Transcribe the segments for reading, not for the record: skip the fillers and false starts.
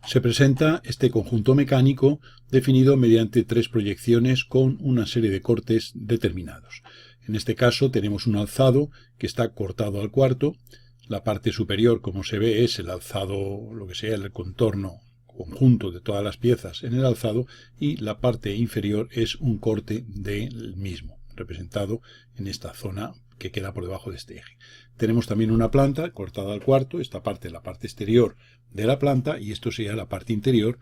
Se presenta este conjunto mecánico definido mediante tres proyecciones con una serie de cortes determinados. En este caso tenemos un alzado que está cortado al cuarto. La parte superior, como se ve, es el alzado, lo que sea el contorno conjunto de todas las piezas en el alzado, y la parte inferior es un corte del mismo, representado en esta zona que queda por debajo de este eje. Tenemos también una planta cortada al cuarto, esta parte es la parte exterior de la planta y esto sería la parte interior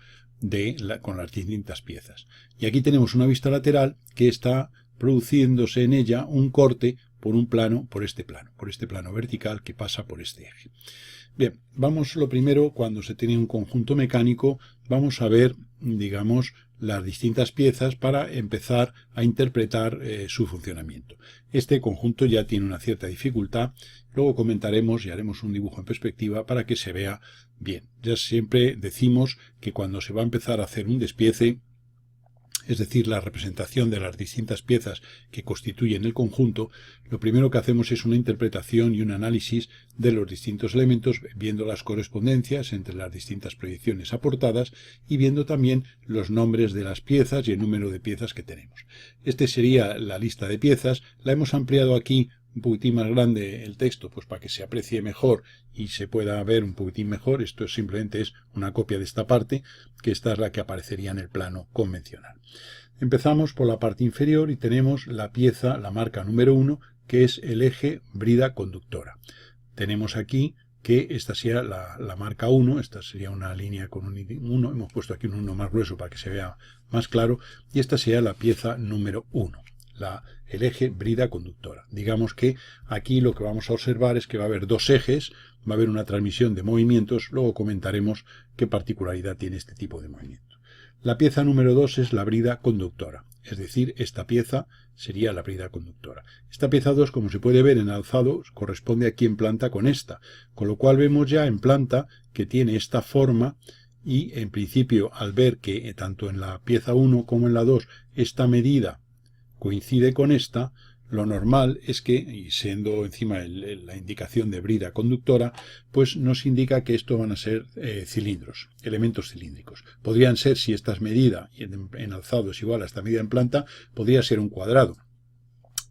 con las distintas piezas. Y aquí tenemos una vista lateral que está produciéndose en ella un corte por este plano vertical que pasa por este eje. Bien, vamos lo primero, cuando se tiene un conjunto mecánico, vamos a ver, digamos, las distintas piezas para empezar a interpretar su funcionamiento. Este conjunto ya tiene una cierta dificultad, luego comentaremos y haremos un dibujo en perspectiva para que se vea bien. Ya siempre decimos que cuando se va a empezar a hacer un despiece, es decir, la representación de las distintas piezas que constituyen el conjunto, lo primero que hacemos es una interpretación y un análisis de los distintos elementos, viendo las correspondencias entre las distintas proyecciones aportadas y viendo también los nombres de las piezas y el número de piezas que tenemos. Este sería la lista de piezas. La hemos ampliado aquí un poquitín más grande el texto, pues para que se aprecie mejor y se pueda ver un poquitín mejor. Esto simplemente es una copia de esta parte, que esta es la que aparecería en el plano convencional. Empezamos por la parte inferior y tenemos la pieza, la marca número 1, que es el eje brida conductora. Tenemos aquí que esta sería la marca 1, esta sería una línea con un 1, hemos puesto aquí un 1 más grueso para que se vea más claro, y esta sería la pieza número 1. El eje brida conductora. Digamos que aquí lo que vamos a observar es que va a haber dos ejes, va a haber una transmisión de movimientos, luego comentaremos qué particularidad tiene este tipo de movimiento. La pieza número 2 es la brida conductora, es decir, esta pieza sería la brida conductora. Esta pieza 2, como se puede ver en alzado, corresponde aquí en planta con esta, con lo cual vemos ya en planta que tiene esta forma. Y en principio, al ver que tanto en la pieza 1 como en la 2 esta medida coincide con esta, lo normal es que, y siendo encima la indicación de brida conductora, pues nos indica que esto van a ser cilindros, elementos cilíndricos. Podrían ser, si esta medida en alzado es igual a esta medida en planta, podría ser un cuadrado.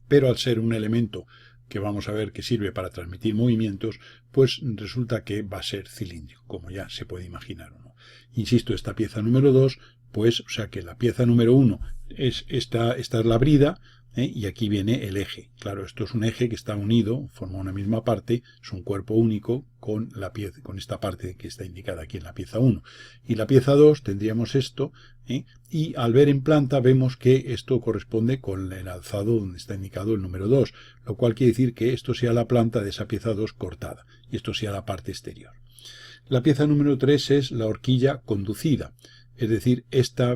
Pero al ser un elemento que vamos a ver que sirve para transmitir movimientos, pues resulta que va a ser cilíndrico, como ya se puede imaginar o no. Insisto, esta pieza número 2, pues, o sea que la pieza número 1 esta es la brida, y aquí viene el eje. Claro, esto es un eje que está unido, forma una misma parte, es un cuerpo único con esta parte que está indicada aquí en la pieza 1. Y la pieza 2 tendríamos esto, y al ver en planta vemos que esto corresponde con el alzado donde está indicado el número 2, lo cual quiere decir que esto sea la planta de esa pieza 2 cortada, y esto sea la parte exterior. La pieza número 3 es la horquilla conducida. Es decir, esta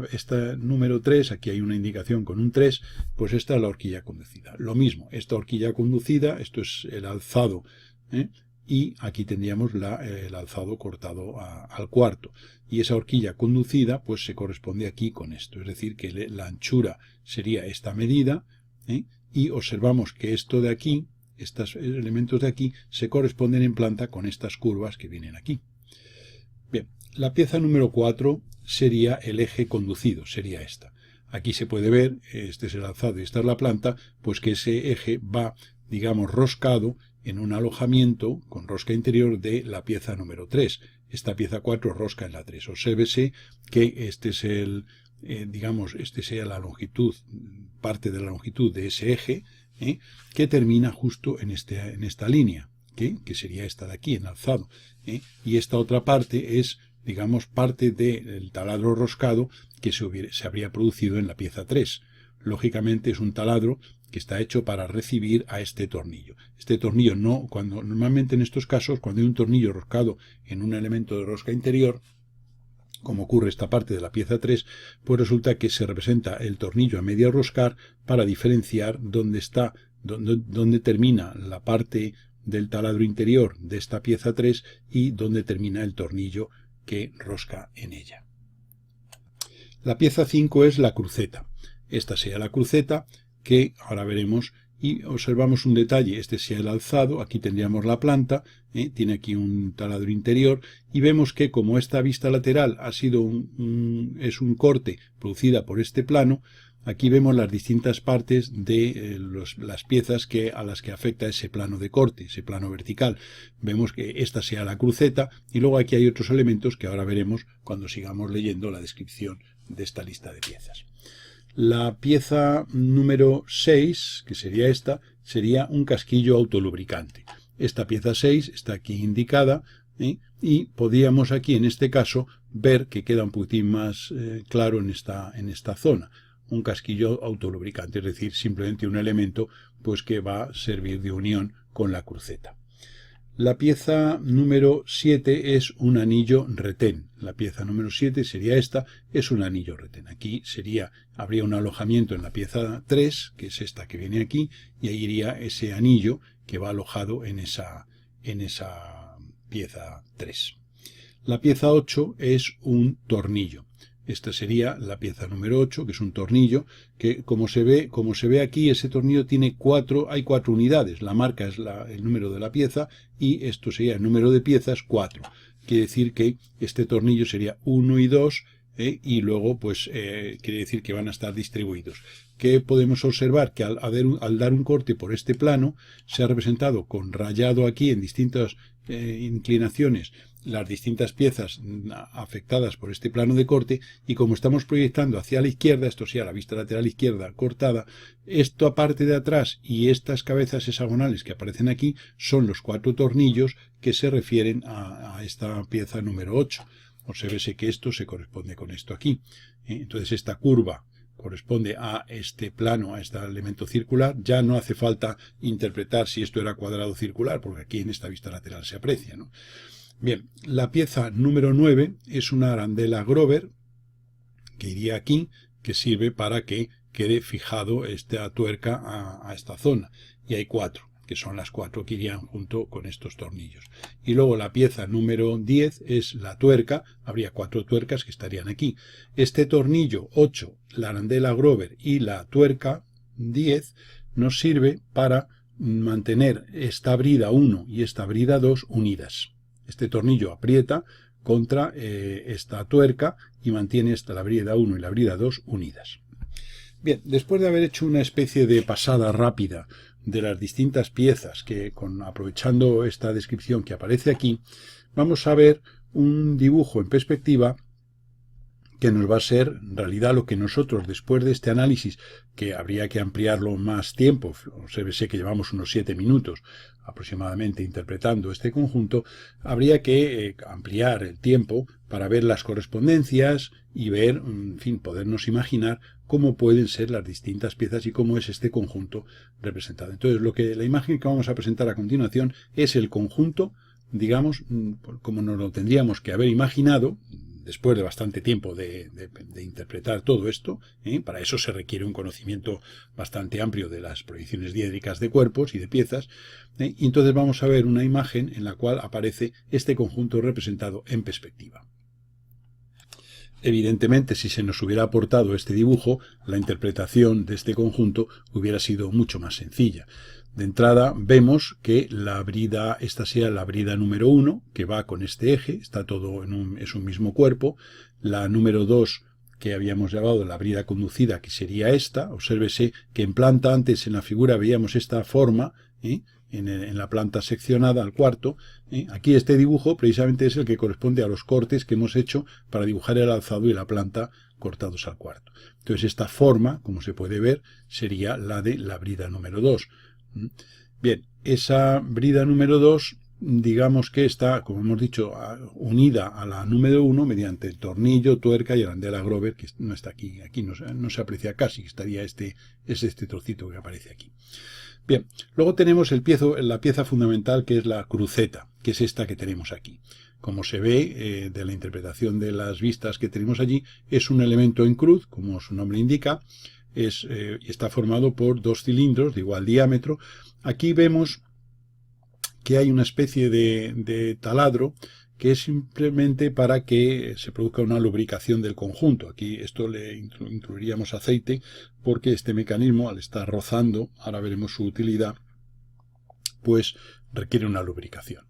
número 3, aquí hay una indicación con un 3, pues esta es la horquilla conducida. Lo mismo, esta horquilla conducida, esto es el alzado, y aquí tendríamos el alzado cortado al cuarto. Y esa horquilla conducida, pues se corresponde aquí con esto. Es decir, que la anchura sería esta medida, y observamos que esto de aquí, estos elementos de aquí, se corresponden en planta con estas curvas que vienen aquí. Bien, la pieza número 4 sería el eje conducido, sería esta. Aquí se puede ver, este es el alzado y esta es la planta, pues que ese eje va, digamos, roscado en un alojamiento con rosca interior de la pieza número 3. Esta pieza 4 rosca en la 3. Obsérvese que este es este sea la longitud, parte de la longitud de ese eje, que termina justo en esta línea, que sería esta de aquí, en alzado. Y esta otra parte es, digamos, parte del taladro roscado que se habría producido en la pieza 3. Lógicamente es un taladro que está hecho para recibir a este tornillo. Este tornillo normalmente en estos casos, cuando hay un tornillo roscado en un elemento de rosca interior, como ocurre esta parte de la pieza 3, pues resulta que se representa el tornillo a medio roscar para diferenciar dónde termina la parte del taladro interior de esta pieza 3 y dónde termina el tornillo que rosca en ella. La pieza 5 es la cruceta. Esta sería la cruceta que ahora veremos y observamos un detalle, este sería el alzado, aquí tendríamos la planta, tiene aquí un taladro interior, y vemos que como esta vista lateral ha sido es un corte producida por este plano, aquí vemos las distintas partes de las piezas a las que afecta ese plano de corte, ese plano vertical. Vemos que esta sea la cruceta, y luego aquí hay otros elementos que ahora veremos cuando sigamos leyendo la descripción de esta lista de piezas. La pieza número 6, que sería esta, sería un casquillo autolubricante. Esta pieza 6 está aquí indicada, y podríamos aquí en este caso ver que queda un poquitín más claro en esta zona. Un casquillo autolubricante, es decir, simplemente un elemento pues que va a servir de unión con la cruceta. La pieza número 7 es un anillo retén. La pieza número 7 sería esta, es un anillo retén. Aquí habría un alojamiento en la pieza 3, que es esta que viene aquí, y ahí iría ese anillo que va alojado en esa pieza 3. La pieza 8 es un tornillo. Esta sería la pieza número 8, que es un tornillo, que como se ve aquí, ese tornillo tiene hay 4 unidades. La marca es el número de la pieza, y esto sería el número de piezas 4. Quiere decir que este tornillo sería 1 y 2, y luego pues quiere decir que van a estar distribuidos. ¿Qué podemos observar? Que al dar un corte por este plano, se ha representado con rayado aquí en distintas inclinaciones las distintas piezas afectadas por este plano de corte, y como estamos proyectando hacia la izquierda, esto sea la vista lateral izquierda cortada, esta parte de atrás y estas cabezas hexagonales que aparecen aquí son los 4 tornillos que se refieren a esta pieza número 8. Obsérvese que esto se corresponde con esto aquí. Entonces esta curva corresponde a este plano, a este elemento circular. Ya no hace falta interpretar si esto era cuadrado o circular, porque aquí en esta vista lateral se aprecia, ¿no? Bien, la pieza número 9 es una arandela Grover, que iría aquí, que sirve para que quede fijado esta tuerca a esta zona. Y hay 4, que son las 4 que irían junto con estos tornillos. Y luego la pieza número 10 es la tuerca, habría 4 tuercas que estarían aquí. Este tornillo 8, la arandela Grover y la tuerca 10 nos sirve para mantener esta brida 1 y esta brida 2 unidas. Este tornillo aprieta contra esta tuerca y mantiene la brida 1 y la brida 2 unidas. Bien, después de haber hecho una especie de pasada rápida de las distintas piezas, aprovechando esta descripción que aparece aquí, vamos a ver un dibujo en perspectiva que nos va a ser en realidad lo que nosotros, después de este análisis, que habría que ampliarlo más tiempo, obsérvese que llevamos unos 7 minutos aproximadamente interpretando este conjunto, habría que ampliar el tiempo para ver las correspondencias y ver, en fin, podernos imaginar cómo pueden ser las distintas piezas y cómo es este conjunto representado. Entonces, la imagen que vamos a presentar a continuación es el conjunto, digamos, como nos lo tendríamos que haber imaginado, después de bastante tiempo de interpretar todo esto. Para eso se requiere un conocimiento bastante amplio de las proyecciones diédricas de cuerpos y de piezas, y entonces vamos a ver una imagen en la cual aparece este conjunto representado en perspectiva. Evidentemente, si se nos hubiera aportado este dibujo, la interpretación de este conjunto hubiera sido mucho más sencilla. De entrada vemos que esta sea la brida número 1, que va con este eje, está todo es un mismo cuerpo. La número 2, que habíamos llamado la brida conducida, que sería esta. Obsérvese que en planta, antes en la figura veíamos esta forma, en la planta seccionada al cuarto. Aquí este dibujo precisamente es el que corresponde a los cortes que hemos hecho para dibujar el alzado y la planta cortados al cuarto. Entonces esta forma, como se puede ver, sería la de la brida número 2. Bien, esa brida número 2, digamos que está, como hemos dicho, unida a la número 1 mediante el tornillo, tuerca y arandela Grover, que no está aquí. Aquí no se aprecia casi, estaría este trocito que aparece aquí. Bien, luego tenemos la pieza fundamental, que es la cruceta, que es esta que tenemos aquí. Como se ve de la interpretación de las vistas que tenemos allí, es un elemento en cruz, como su nombre indica. Está formado por 2 cilindros de igual diámetro. Aquí vemos que hay una especie de taladro que es simplemente para que se produzca una lubricación del conjunto. Aquí esto le incluiríamos aceite, porque este mecanismo, al estar rozando, ahora veremos su utilidad, pues requiere una lubricación.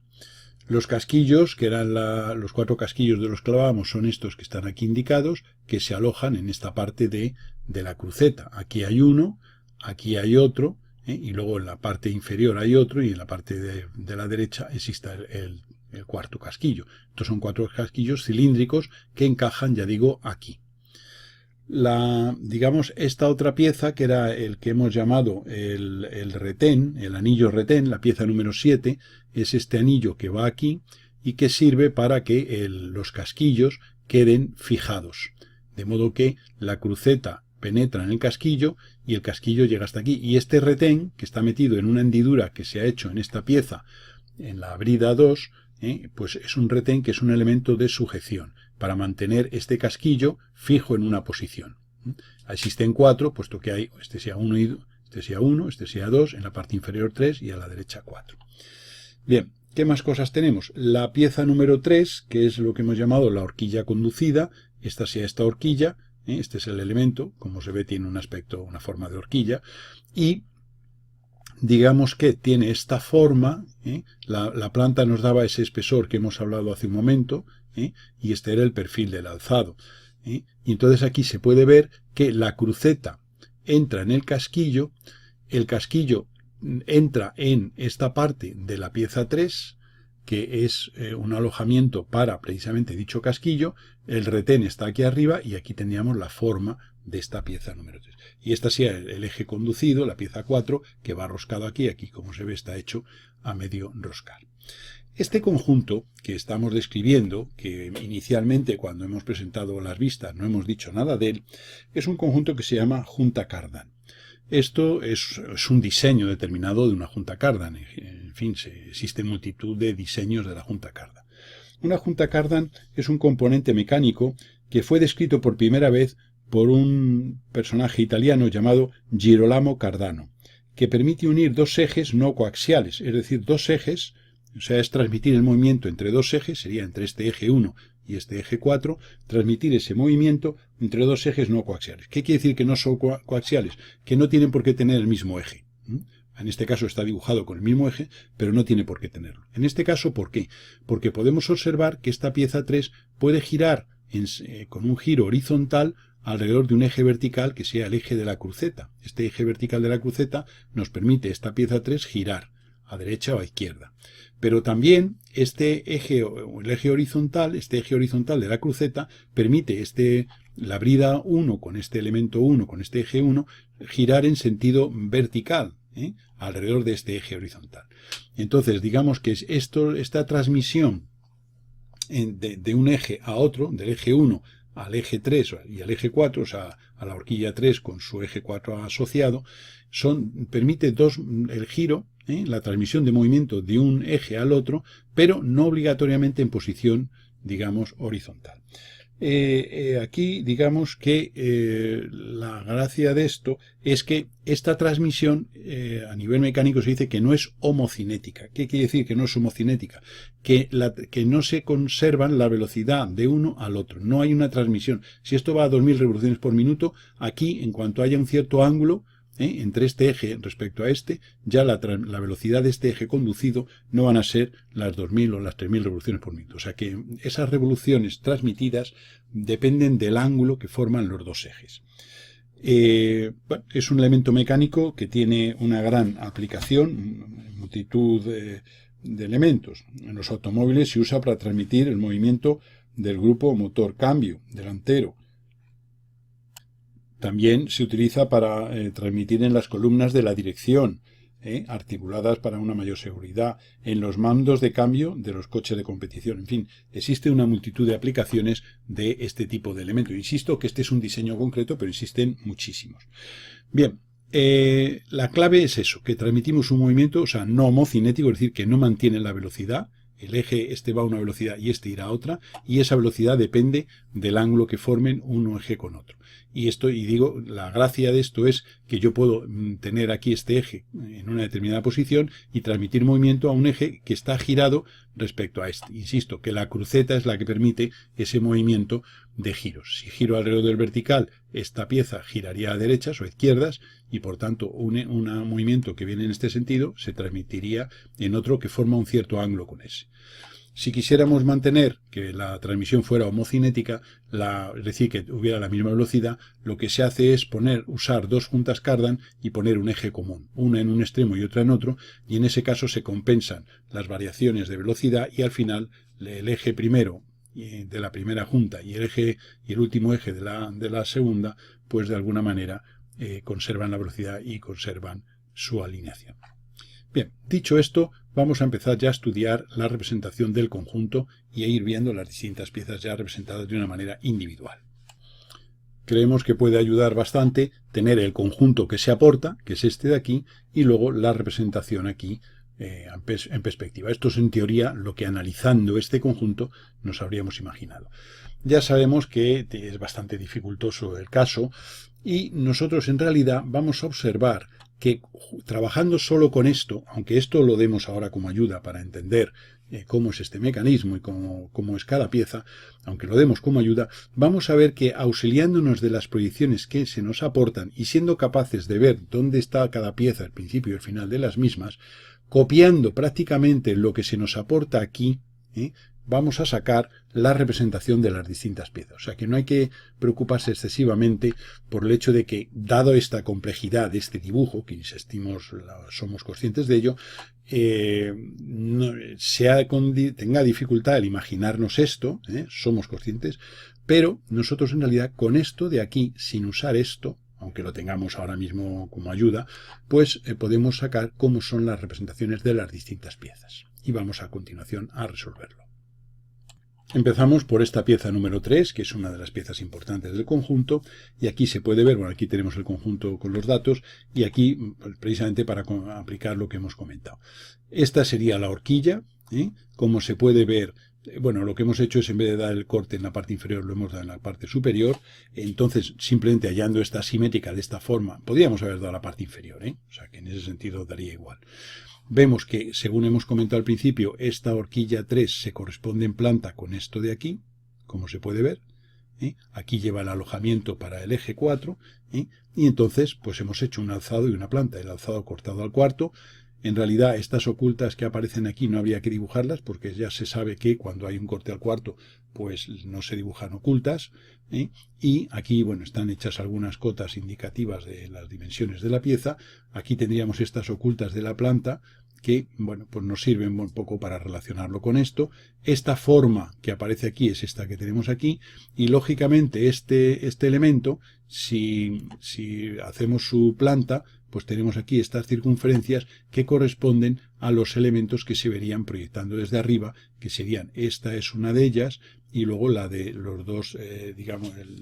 Los casquillos, que eran los 4 casquillos de los que hablábamos, son estos que están aquí indicados, que se alojan en esta parte de la cruceta. Aquí hay uno, aquí hay otro, y luego en la parte inferior hay otro, y en la parte de la derecha existe el cuarto casquillo. Estos son 4 casquillos cilíndricos que encajan, ya digo, aquí. Digamos, esta otra pieza, que era el que hemos llamado el retén, el anillo retén, la pieza número 7, es este anillo que va aquí y que sirve para que los casquillos queden fijados. De modo que la cruceta penetra en el casquillo y el casquillo llega hasta aquí. Y este retén, que está metido en una hendidura que se ha hecho en esta pieza, en la brida 2, pues es un retén que es un elemento de sujeción para mantener este casquillo fijo en una posición. Existen 4, puesto que hay, este sea 1, este sea 2, en la parte inferior 3 y a la derecha 4. Bien, ¿qué más cosas tenemos? La pieza número 3, que es lo que hemos llamado la horquilla conducida, esta sea esta horquilla, este es el elemento, como se ve tiene un aspecto, una forma de horquilla, y digamos que tiene esta forma, la planta nos daba ese espesor que hemos hablado hace un momento, y este era el perfil del alzado. Y entonces aquí se puede ver que la cruceta entra en el casquillo entra en esta parte de la pieza 3, que es un alojamiento para precisamente dicho casquillo, el retén está aquí arriba y aquí teníamos la forma de esta pieza número 3. Y esta sea el eje conducido, la pieza 4, que va roscado aquí, aquí como se ve está hecho a medio roscar. Este conjunto que estamos describiendo, que inicialmente cuando hemos presentado las vistas no hemos dicho nada de él, es un conjunto que se llama junta Cardan. Esto es un diseño determinado de una junta Cardan. En fin, existen multitud de diseños de la junta Cardan. Una junta Cardan es un componente mecánico que fue descrito por primera vez por un personaje italiano llamado Girolamo Cardano, que permite unir 2 ejes no coaxiales, es decir, 2 ejes, o sea, es transmitir el movimiento entre 2 ejes, sería entre este eje 1 y este eje 4, transmitir ese movimiento entre 2 ejes no coaxiales. ¿Qué quiere decir que no son coaxiales? Que no tienen por qué tener el mismo eje. En este caso está dibujado con el mismo eje, pero no tiene por qué tenerlo. En este caso, ¿por qué? Porque podemos observar que esta pieza 3 puede girar con un giro horizontal alrededor de un eje vertical que sea el eje de la cruceta. Este eje vertical de la cruceta nos permite esta pieza 3 girar a derecha o a izquierda. Pero también este eje, el eje horizontal, de la cruceta permite la brida 1 con este elemento 1, con este eje 1, girar en sentido vertical, alrededor de este eje horizontal. Entonces, digamos que esta transmisión de un eje a otro, del eje 1 al eje 3 y al eje 4, o sea, a la horquilla 3 con su eje 4 asociado, permite el giro, la transmisión de movimiento de un eje al otro, pero no obligatoriamente en posición, digamos, horizontal. Aquí, digamos que la gracia de esto es que esta transmisión a nivel mecánico se dice que no es homocinética. ¿Qué quiere decir que no es homocinética? Que no se conservan la velocidad de uno al otro. No hay una transmisión. Si esto va a 2000 revoluciones por minuto, aquí, en cuanto haya un cierto ángulo entre este eje respecto a este, ya la velocidad de este eje conducido no van a ser las 2000 o las 3000 revoluciones por minuto. O sea que esas revoluciones transmitidas dependen del ángulo que forman los 2 ejes. Es un elemento mecánico que tiene una gran aplicación, multitud de elementos. En los automóviles se usa para transmitir el movimiento del grupo motor-cambio delantero. También se utiliza para transmitir en las columnas de la dirección, articuladas para una mayor seguridad, en los mandos de cambio de los coches de competición. En fin, existe una multitud de aplicaciones de este tipo de elementos. Insisto que este es un diseño concreto, pero existen muchísimos. Bien, la clave es eso, que transmitimos un movimiento, o sea, no homocinético, es decir, que no mantiene la velocidad. El eje va a una velocidad y este irá a otra, y esa velocidad depende del ángulo que formen un eje con otro. Y digo, la gracia de esto es que yo puedo tener aquí este eje en una determinada posición y transmitir movimiento a un eje que está girado respecto a este. Insisto, que la cruceta es la que permite ese movimiento de giros. Si giro alrededor del vertical, esta pieza giraría a derechas o a izquierdas y por tanto un movimiento que viene en este sentido se transmitiría en otro que forma un cierto ángulo con ese. Si quisiéramos mantener que la transmisión fuera homocinética, es decir, que hubiera la misma velocidad, lo que se hace es usar dos juntas Cardan y poner un eje común, una en un extremo y otra en otro, y en ese caso se compensan las variaciones de velocidad y al final el eje primero de la primera junta y el último eje de la segunda, pues de alguna manera conservan la velocidad y conservan su alineación. Bien, dicho esto, vamos a empezar ya a estudiar la representación del conjunto y a ir viendo las distintas piezas ya representadas de una manera individual. Creemos que puede ayudar bastante tener el conjunto que se aporta, que es este de aquí, y luego la representación aquí en perspectiva. Esto es en teoría lo que analizando este conjunto nos habríamos imaginado. Ya sabemos que es bastante dificultoso el caso y nosotros en realidad vamos a observar que trabajando solo con esto, aunque esto lo demos ahora como ayuda para entender cómo es este mecanismo y cómo es cada pieza, aunque lo demos como ayuda, vamos a ver que auxiliándonos de las proyecciones que se nos aportan y siendo capaces de ver dónde está cada pieza, el principio y el final de las mismas, copiando prácticamente lo que se nos aporta aquí, vamos a sacar la representación de las distintas piezas. O sea que no hay que preocuparse excesivamente por el hecho de que, dado esta complejidad de este dibujo, que insistimos, somos conscientes de ello, tenga dificultad el imaginarnos esto, somos conscientes, pero nosotros en realidad con esto de aquí, sin usar esto, aunque lo tengamos ahora mismo como ayuda, pues podemos sacar cómo son las representaciones de las distintas piezas. Y vamos a continuación a resolverlo. Empezamos por esta pieza número 3, que es una de las piezas importantes del conjunto, y aquí se puede ver, bueno, aquí tenemos el conjunto con los datos, y aquí precisamente para aplicar lo que hemos comentado. Esta sería la horquilla, como se puede ver, bueno, lo que hemos hecho es en vez de dar el corte en la parte inferior, lo hemos dado en la parte superior, entonces simplemente hallando esta simétrica de esta forma, podríamos haber dado la parte inferior, o sea que en ese sentido daría igual. Vemos que, según hemos comentado al principio, esta horquilla 3 se corresponde en planta con esto de aquí, como se puede ver. Aquí lleva el alojamiento para el eje 4, y entonces pues hemos hecho un alzado y una planta, el alzado cortado al cuarto. En realidad estas ocultas que aparecen aquí no habría que dibujarlas porque ya se sabe que cuando hay un corte al cuarto pues no se dibujan ocultas, y aquí bueno, están hechas algunas cotas indicativas de las dimensiones de la pieza. Aquí tendríamos estas ocultas de la planta que bueno, pues nos sirven un poco para relacionarlo con esto. Esta forma que aparece aquí es esta que tenemos aquí y lógicamente este elemento, si hacemos su planta, pues tenemos aquí estas circunferencias que corresponden a los elementos que se verían proyectando desde arriba, que serían, esta es una de ellas, y luego la de los dos,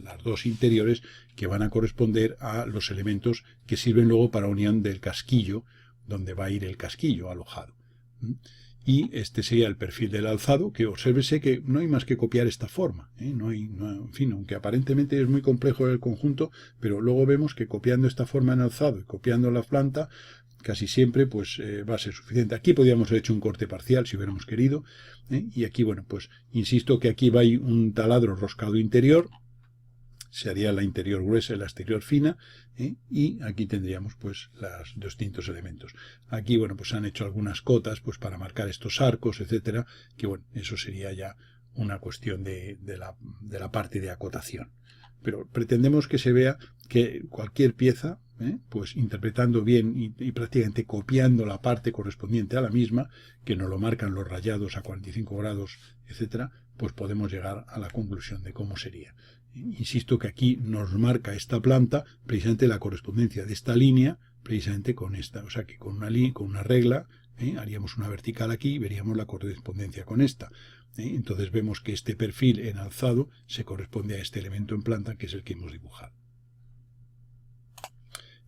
las dos interiores que van a corresponder a los elementos que sirven luego para unión del casquillo, donde va a ir el casquillo alojado. Y este sería el perfil del alzado, que obsérvese que no hay más que copiar esta forma. En fin, aunque aparentemente es muy complejo el conjunto, pero luego vemos que copiando esta forma en alzado y copiando la planta, casi siempre pues va a ser suficiente. Aquí podríamos haber hecho un corte parcial si hubiéramos querido. Y aquí, bueno, pues insisto que aquí va un taladro roscado interior, se haría la interior gruesa y la exterior fina, y aquí tendríamos pues los distintos elementos. Aquí bueno, pues han hecho algunas cotas pues para marcar estos arcos, etcétera, que bueno, eso sería ya una cuestión de la parte de acotación. Pero pretendemos que se vea que cualquier pieza, pues interpretando bien y prácticamente copiando la parte correspondiente a la misma, que nos lo marcan los rayados a 45 grados, etcétera, pues podemos llegar a la conclusión de cómo sería. Insisto que aquí nos marca esta planta precisamente la correspondencia de esta línea precisamente con esta, o sea que con una regla haríamos una vertical aquí y veríamos la correspondencia con esta. Entonces vemos que este perfil en alzado se corresponde a este elemento en planta que es el que hemos dibujado.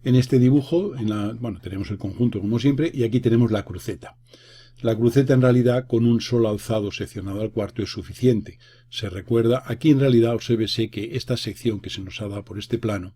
En este dibujo, bueno, tenemos el conjunto como siempre y aquí tenemos la cruceta. La cruceta en realidad con un solo alzado seccionado al cuarto es suficiente. Se recuerda, aquí en realidad obsérvese que esta sección que se nos ha dado por este plano,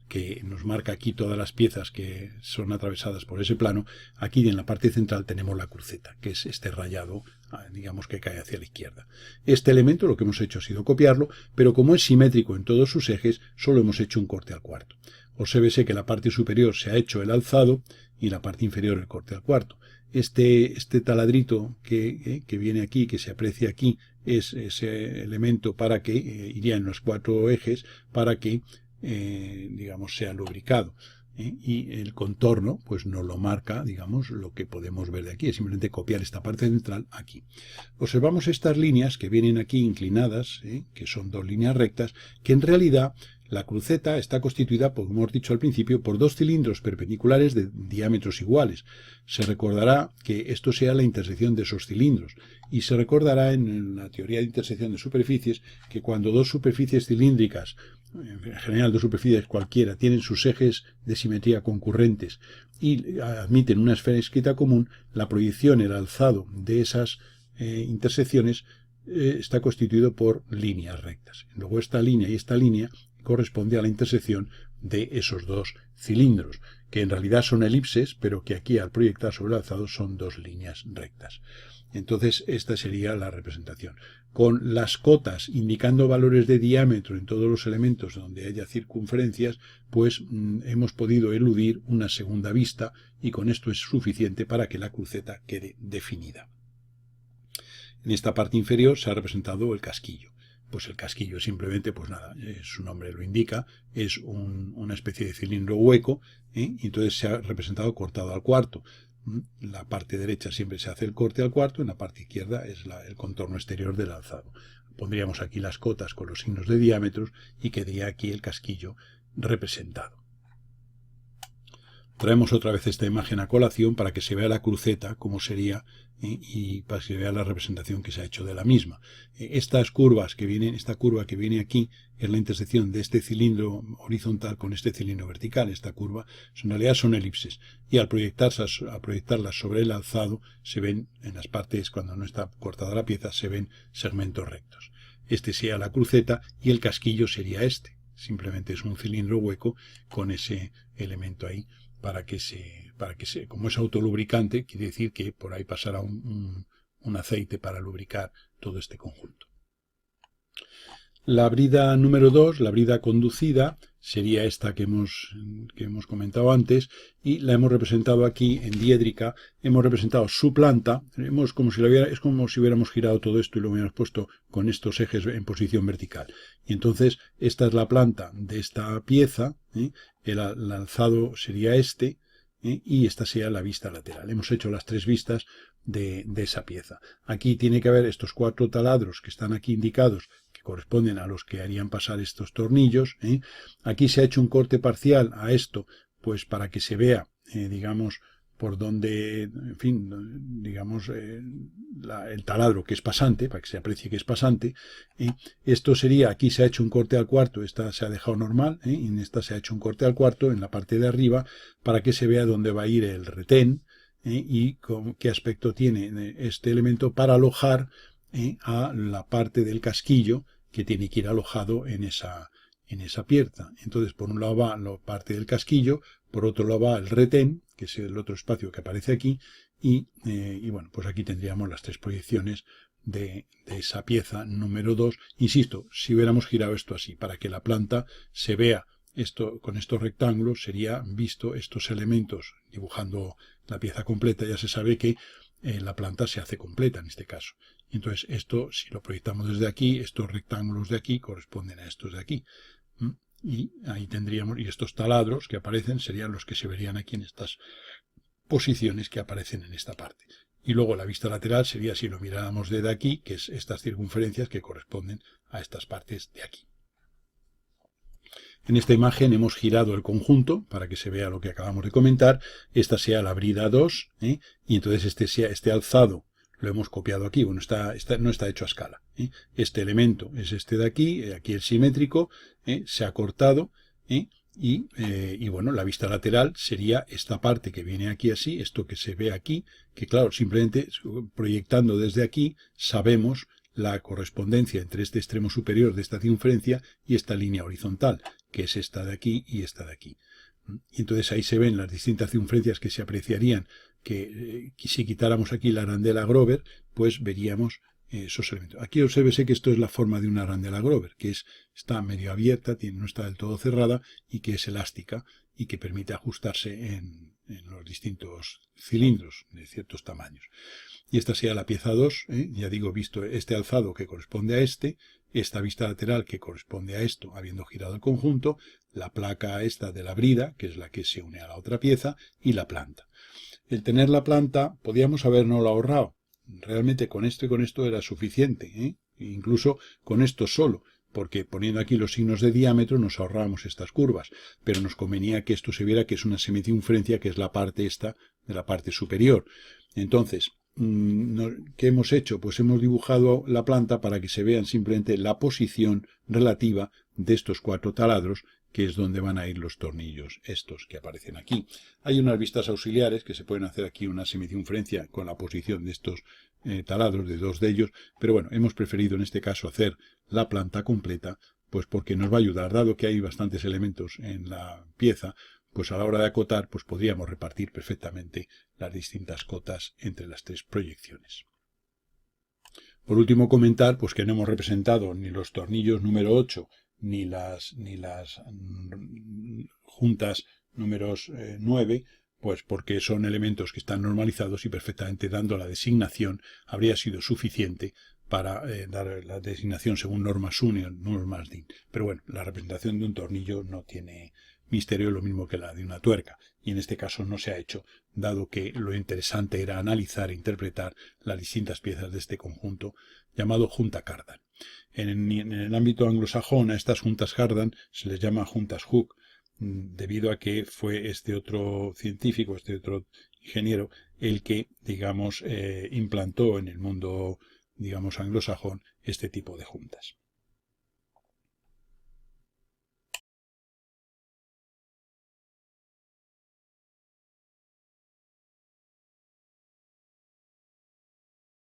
que nos marca aquí todas las piezas que son atravesadas por ese plano, aquí en la parte central tenemos la cruceta, que es este rayado, digamos, que cae hacia la izquierda. Este elemento lo que hemos hecho ha sido copiarlo, pero como es simétrico en todos sus ejes, solo hemos hecho un corte al cuarto. Obsérvese que la parte superior se ha hecho el alzado y la parte inferior el corte al cuarto. Este taladrito que viene aquí, que se aprecia aquí, es ese elemento para que iría en los 4 ejes para que digamos, sea lubricado. Y el contorno pues no lo marca, digamos, lo que podemos ver de aquí, es simplemente copiar esta parte central aquí. Observamos estas líneas que vienen aquí inclinadas, que son 2 líneas rectas, que en realidad la cruceta está constituida, como hemos dicho al principio, por 2 cilindros perpendiculares de diámetros iguales. Se recordará que esto sea la intersección de esos cilindros, y se recordará en la teoría de intersección de superficies que cuando 2 superficies cilíndricas, en general 2 superficies cualquiera, tienen sus ejes de simetría concurrentes y admiten una esfera inscrita común, la proyección, el alzado de esas intersecciones está constituido por líneas rectas. Luego esta línea y esta línea corresponde a la intersección de esos 2 cilindros, que en realidad son elipses, pero que aquí al proyectar sobre el alzado son 2 líneas rectas. Entonces esta sería la representación. Con las cotas indicando valores de diámetro en todos los elementos donde haya circunferencias, pues hemos podido eludir una segunda vista y con esto es suficiente para que la cruceta quede definida. En esta parte inferior se ha representado el casquillo. Pues el casquillo simplemente, pues nada, su nombre lo indica, es una especie de cilindro hueco, y entonces se ha representado cortado al cuarto. La parte derecha siempre se hace el corte al cuarto, en la parte izquierda es el contorno exterior del alzado. Pondríamos aquí las cotas con los signos de diámetros y quedaría aquí el casquillo representado. Traemos otra vez esta imagen a colación para que se vea la cruceta, cómo sería, y para que se vea la representación que se ha hecho de la misma. Estas curvas que vienen, esta curva que viene aquí, es la intersección de este cilindro horizontal con este cilindro vertical. Esta curva en realidad son elipses, y al proyectarlas sobre el alzado se ven en las partes, cuando no está cortada la pieza, se ven segmentos rectos. Este sería la cruceta y el casquillo sería este. Simplemente es un cilindro hueco con ese elemento ahí, para que como es autolubricante, quiere decir que por ahí pasará un aceite para lubricar todo este conjunto. La brida número 2, la brida conducida, sería esta que hemos comentado antes, y la hemos representado aquí en diédrica. Hemos representado su planta, es como si hubiéramos girado todo esto y lo hubiéramos puesto con estos ejes en posición vertical. Y entonces esta es la planta de esta pieza, el alzado sería este, y esta sería la vista lateral. Hemos hecho las 3 vistas de esa pieza. Aquí tiene que haber estos 4 taladros que están aquí indicados, que corresponden a los que harían pasar estos tornillos. Aquí se ha hecho un corte parcial a esto, pues para que se vea, digamos, por donde, en fin, digamos, el taladro que es pasante, para que se aprecie que es pasante. Esto sería, aquí se ha hecho un corte al cuarto, esta se ha dejado normal, y en esta se ha hecho un corte al cuarto en la parte de arriba, para que se vea dónde va a ir el retén, y con qué aspecto tiene este elemento para alojar a la parte del casquillo que tiene que ir alojado en esa pieza. Entonces, por un lado va la parte del casquillo, por otro lado va el retén, que es el otro espacio que aparece aquí, y bueno, pues aquí tendríamos las 3 proyecciones de esa pieza número 2. Insisto, si hubiéramos girado esto así, para que la planta se vea con estos rectángulos, sería visto estos elementos dibujando la pieza completa. Ya se sabe que la planta se hace completa en este caso. Entonces esto, si lo proyectamos desde aquí, estos rectángulos de aquí corresponden a estos de aquí. Y ahí tendríamos, y estos taladros que aparecen serían los que se verían aquí en estas posiciones que aparecen en esta parte. Y luego la vista lateral sería, si lo miráramos desde aquí, que es estas circunferencias que corresponden a estas partes de aquí. En esta imagen hemos girado el conjunto para que se vea lo que acabamos de comentar. Esta sea la brida 2, y entonces este alzado lo hemos copiado aquí. Bueno, no está hecho a escala. Este elemento es este de aquí, aquí el simétrico, se ha cortado, Y bueno, la vista lateral sería esta parte que viene aquí así, esto que se ve aquí, que claro, simplemente proyectando desde aquí sabemos la correspondencia entre este extremo superior de esta circunferencia y esta línea horizontal, que es esta de aquí y esta de aquí. Y entonces ahí se ven las distintas circunferencias que se apreciarían, que si quitáramos aquí la arandela Grover, pues veríamos esos elementos. Aquí obsérvese que esto es la forma de una arandela Grover, que está medio abierta, no está del todo cerrada y que es elástica y que permite ajustarse en los distintos cilindros de ciertos tamaños. Y esta sería la pieza 2, ya digo, visto este alzado que corresponde a esta vista lateral que corresponde a esto, habiendo girado el conjunto, la placa esta de la brida, que es la que se une a la otra pieza, y la planta. El tener la planta, podíamos habernoslo ahorrado. Realmente con esto y con esto era suficiente, incluso con esto solo, porque poniendo aquí los signos de diámetro nos ahorrábamos estas curvas, pero nos convenía que esto se viera que es una semicircunferencia, que es la parte esta de la parte superior. Entonces, ¿qué hemos hecho? Pues hemos dibujado la planta para que se vean simplemente la posición relativa de estos 4 taladros, que es donde van a ir los tornillos estos que aparecen aquí. Hay unas vistas auxiliares que se pueden hacer aquí una semicircunferencia con la posición de estos taladros, de 2 de ellos, pero bueno, hemos preferido en este caso hacer la planta completa, pues porque nos va a ayudar, dado que hay bastantes elementos en la pieza, pues a la hora de acotar, pues podríamos repartir perfectamente las distintas cotas entre las 3 proyecciones. Por último, comentar pues que no hemos representado ni los tornillos número 8 ni las juntas números 9, pues porque son elementos que están normalizados y perfectamente dando la designación habría sido suficiente para dar la designación según normas SUN y normas DIN. Pero bueno, la representación de un tornillo no tiene misterio, lo mismo que la de una tuerca, y en este caso no se ha hecho, dado que lo interesante era analizar e interpretar las distintas piezas de este conjunto llamado junta Cardan. En el ámbito anglosajón a estas juntas Cardan se les llama juntas Hooke, debido a que fue este otro científico, este otro ingeniero, el que, digamos, implantó en el mundo, digamos, anglosajón este tipo de juntas.